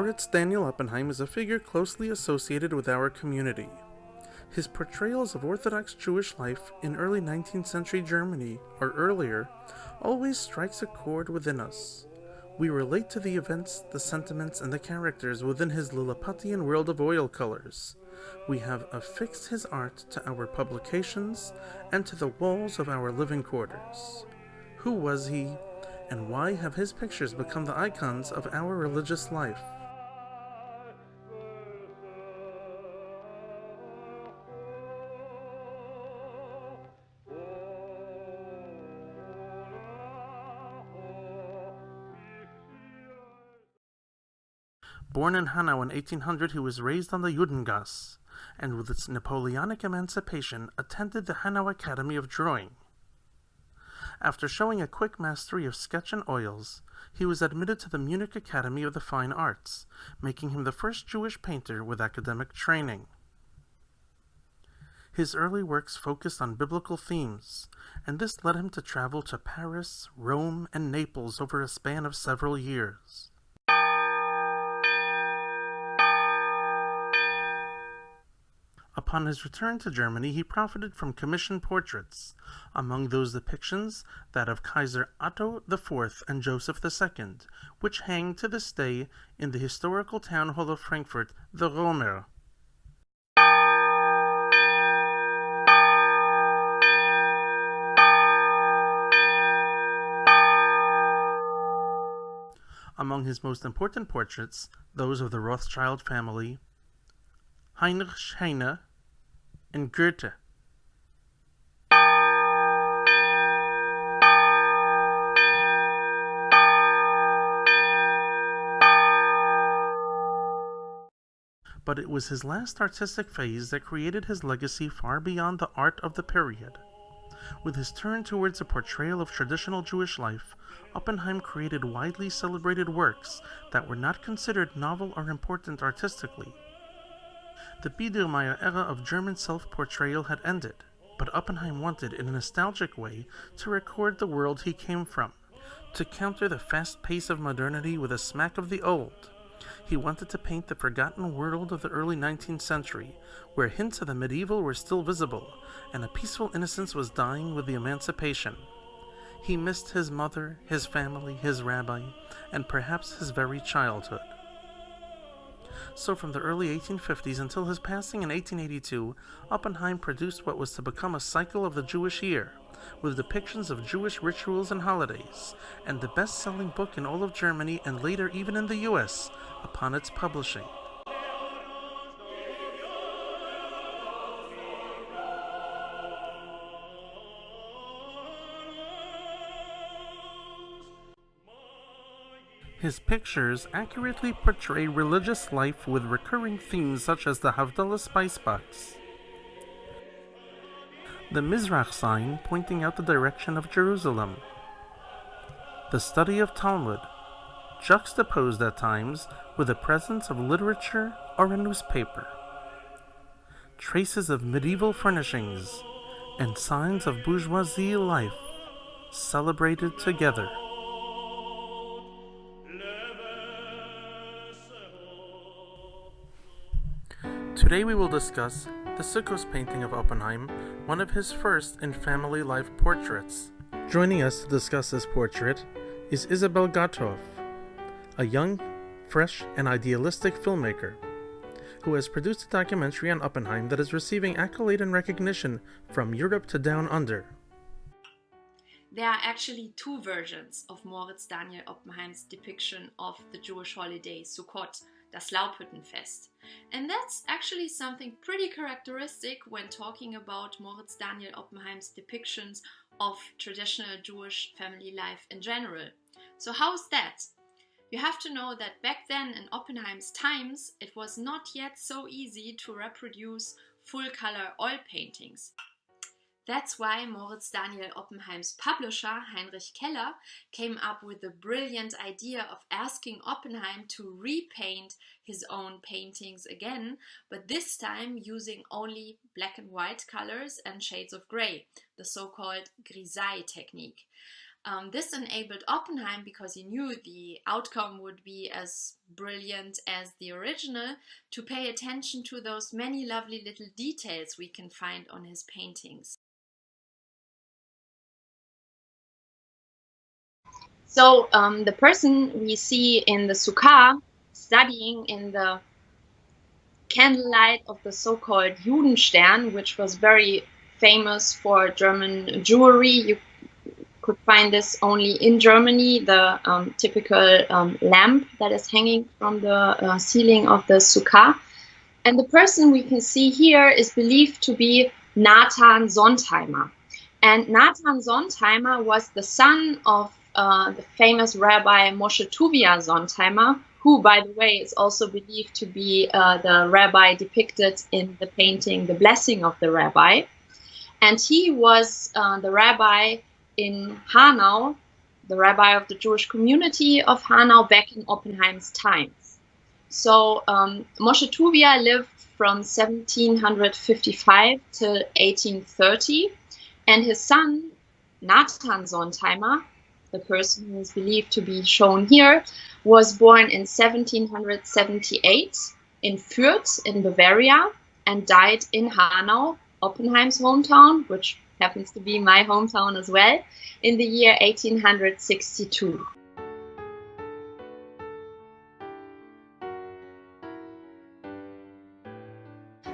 Moritz Daniel Oppenheim is a figure closely associated with our community. His portrayals of Orthodox Jewish life in early 19th century Germany, or earlier, always strikes a chord within us. We relate to the events, the sentiments, and the characters within his Lilliputian world of oil colors. We have affixed his art to our publications and to the walls of our living quarters. Who was he, and why have his pictures become the icons of our religious life? Born in Hanau in 1800, he was raised on the Judengasse, and with its Napoleonic emancipation, attended the Hanau Academy of Drawing. After showing a quick mastery of sketch and oils, he was admitted to the Munich Academy of the Fine Arts, making him the first Jewish painter with academic training. His early works focused on biblical themes, and this led him to travel to Paris, Rome, and Naples over a span of several years. Upon his return to Germany, he profited from commissioned portraits, among those depictions that of Kaiser Otto IV and Joseph II, which hang to this day in the historical town hall of Frankfurt, the Römer. Among his most important portraits, those of the Rothschild family, Heinrich Heine, and Goethe. But it was his last artistic phase that created his legacy far beyond the art of the period. With his turn towards a portrayal of traditional Jewish life, Oppenheim created widely celebrated works that were not considered novel or important artistically. The Biedermeier era of German self-portrayal had ended, but Oppenheim wanted, in a nostalgic way, to record the world he came from, to counter the fast pace of modernity with a smack of the old. He wanted to paint the forgotten world of the early 19th century, where hints of the medieval were still visible, and a peaceful innocence was dying with the emancipation. He missed his mother, his family, his rabbi, and perhaps his very childhood. So from the early 1850s until his passing in 1882, Oppenheim produced what was to become a cycle of the Jewish year, with depictions of Jewish rituals and holidays, and the best-selling book in all of Germany and later even in the US upon its publishing. His pictures accurately portray religious life with recurring themes such as the Havdalah spice box, the Mizrach sign pointing out the direction of Jerusalem, the study of Talmud, juxtaposed at times with the presence of literature or a newspaper, traces of medieval furnishings, and signs of bourgeoisie life celebrated together. Today we will discuss the Sukkos painting of Oppenheim, one of his first in family life portraits. Joining us to discuss this portrait is Isabel Gathof, a young, fresh, and idealistic filmmaker who has produced a documentary on Oppenheim that is receiving accolade and recognition from Europe to down under. There are actually two versions of Moritz Daniel Oppenheim's depiction of the Jewish holiday Sukkot, das Laubhütten-Fest. And that's actually something pretty characteristic when talking about Moritz Daniel Oppenheim's depictions of traditional Jewish family life in general. So how's that? You have to know that back then in Oppenheim's times, it was not yet so easy to reproduce full-color oil paintings. That's why Moritz Daniel Oppenheim's publisher, Heinrich Keller, came up with the brilliant idea of asking Oppenheim to repaint his own paintings again, but this time using only black and white colors and shades of gray, the so-called grisaille technique. This enabled Oppenheim, because he knew the outcome would be as brilliant as the original, to pay attention to those many lovely little details we can find on his paintings. So the person we see in the Sukkah studying in the candlelight of the so-called Judenstern, which was very famous for German Jewry. You could find this only in Germany, the typical lamp that is hanging from the ceiling of the Sukkah. And the person we can see here is believed to be Nathan Sontheimer. And Nathan Sontheimer was the son of the famous Rabbi Moshe Tuvia Sontheimer, who, by the way, is also believed to be the rabbi depicted in the painting The Blessing of the Rabbi. And he was the rabbi in Hanau, the rabbi of the Jewish community of Hanau back in Oppenheim's times. So Moshe Tuvia lived from 1755 till 1830, and his son, Nathan Sontheimer, the person who is believed to be shown here, was born in 1778 in Fürth in Bavaria and died in Hanau, Oppenheim's hometown, which happens to be my hometown as well, in the year 1862.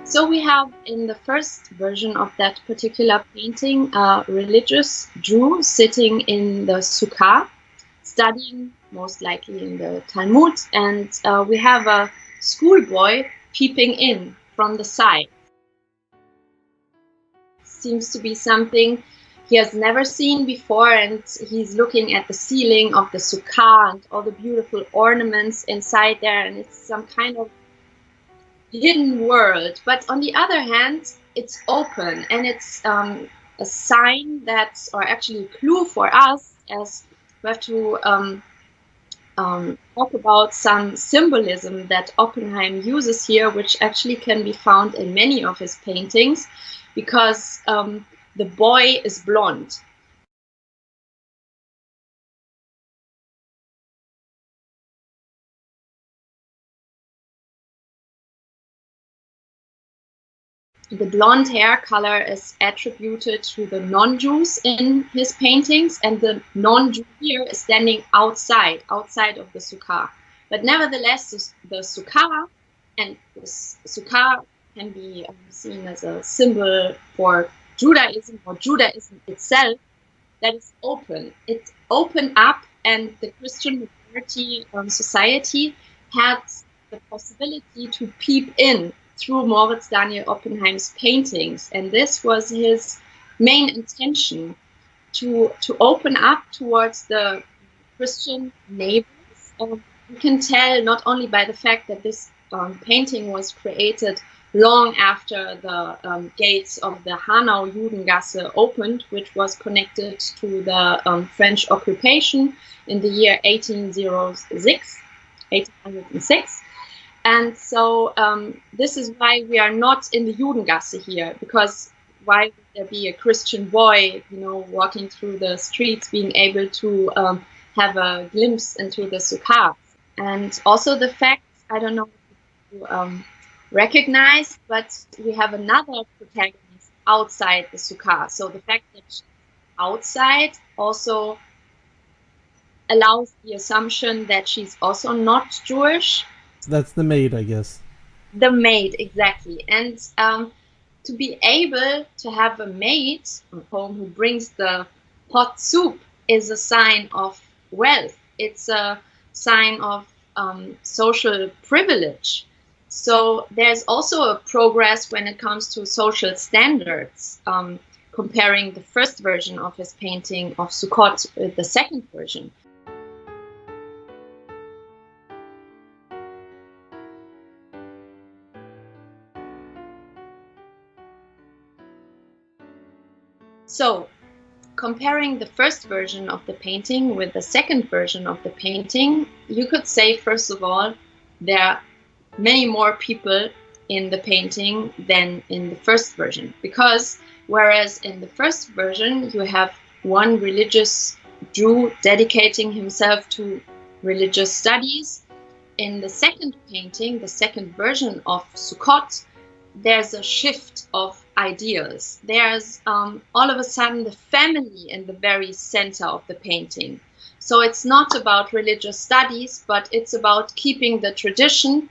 So we have in the first version of that particular painting a religious Jew sitting in the Sukkah, studying most likely in the Talmud, and we have a schoolboy peeping in from the side. Seems to be something he has never seen before, and he's looking at the ceiling of the Sukkah and all the beautiful ornaments inside there, and it's some kind of hidden world. But on the other hand, it's open, and it's a sign that, or actually a clue for us, as we have to talk about some symbolism that Oppenheim uses here, which actually can be found in many of his paintings, because the boy is blonde. The blonde hair color is attributed to the non-Jews in his paintings, and the non-Jew here is standing outside of the Sukkah. But nevertheless, the Sukkah, and the Sukkah can be seen as a symbol for Judaism or Judaism itself, that is open. It opened up, and the Christian majority society had the possibility to peep in through Moritz Daniel Oppenheim's paintings, and this was his main intention, to open up towards the Christian neighbors. You can tell not only by the fact that this painting was created long after the gates of the Hanau Judengasse opened, which was connected to the French occupation in the year 1806. And so this is why we are not in the Judengasse here, because why would there be a Christian boy, walking through the streets, being able to have a glimpse into the Sukkah? And also the fact, I don't know if you recognize, but we have another protagonist outside the Sukkah. So the fact that she's outside also allows the assumption that she's also not Jewish. That's the maid, I guess. The maid, exactly. And to be able to have a maid at home who brings the hot soup is a sign of wealth. It's a sign of social privilege. So there's also a progress when it comes to social standards, comparing the first version of his painting of Sukkot with the second version. So, comparing the first version of the painting with the second version of the painting, you could say, first of all, there are many more people in the painting than in the first version. Because whereas in the first version you have one religious Jew dedicating himself to religious studies. In the second painting, the second version of Sukkot, there's a shift of ideas. There's all of a sudden the family in the very center of the painting. So it's not about religious studies, but it's about keeping the tradition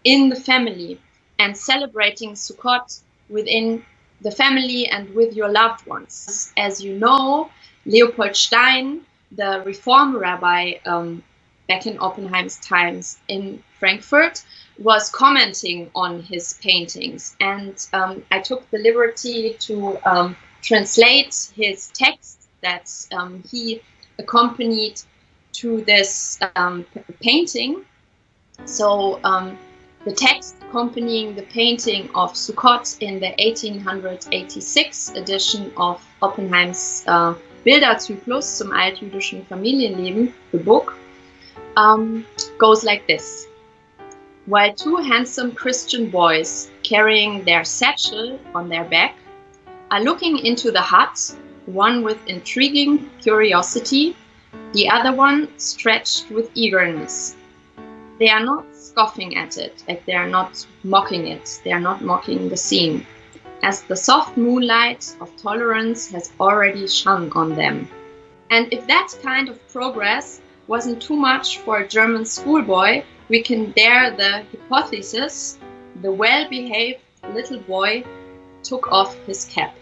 in the family and celebrating Sukkot within the family and with your loved ones. As you know, Leopold Stein, the Reform rabbi back in Oppenheim's times in Frankfurt, was commenting on his paintings. And I took the liberty to translate his text that he accompanied to this painting. So the text accompanying the painting of Sukkot in the 1886 edition of Oppenheims Bilderzyklus zum altjüdischen Familienleben, the book, goes like this. While two handsome Christian boys carrying their satchel on their back are looking into the hut, one with intriguing curiosity, the other one stretched with eagerness. They are not scoffing at it, like they are not mocking it, they are not mocking the scene, as the soft moonlight of tolerance has already shone on them. And if that kind of progress wasn't too much for a German schoolboy, we can dare the hypothesis: the well-behaved little boy took off his cap.